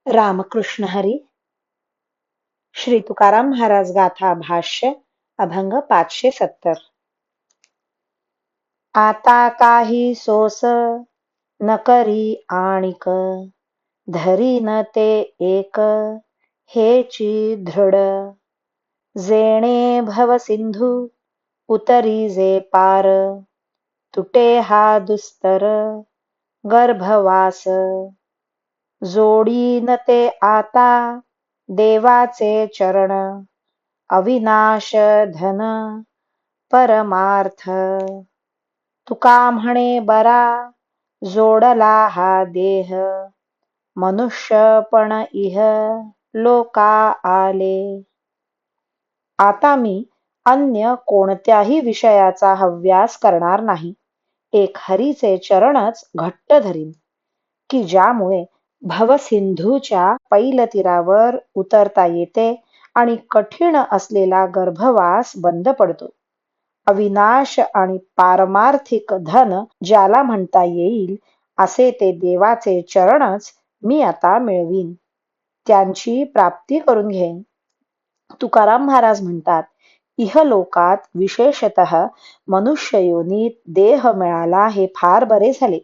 रामकृष्ण हरी. श्री तुकाराम महाराज गाथा भाष्य अभंग 570. आता काही सोस न करी आणिक, धरी न ते एक हेची दृढ. जेणे भव सिंधू उतरी जे पार, तुटे हा दुस्तर गर्भवास. जोडी न ते आता देवाचे चरण, अविनाश धन परमार्थ. तुका म्हणे बरा जोडला हा देह, मनुष्यपण इह लोका आले. आता मी अन्य कोणत्याही विषयाचा हव्यास करणार नाही. एक हरीचे चरणच घट्ट धरीन, की ज्यामुळे भवसिंधूच्या पैलतीरावर उतरता येते आणि कठीण असलेला गर्भवास बंद पडतो. अविनाश आणि पारमार्थिक धन ज्याला म्हणता येईल, असे ते देवाचे चरणच मी आता मिळवीन, त्यांची प्राप्ती करून घेईन. तुकाराम महाराज म्हणतात, इहलोकात विशेषतः मनुष्य योनीत देह मिळाला हे फार बरे झाले,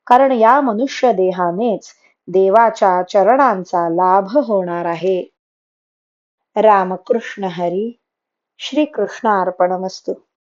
कारण या मनुष्य देहानेच देवाच्या चरणांचा लाभ होणार आहे. रामकृष्ण हरी. श्री कृष्ण अर्पणमस्तु.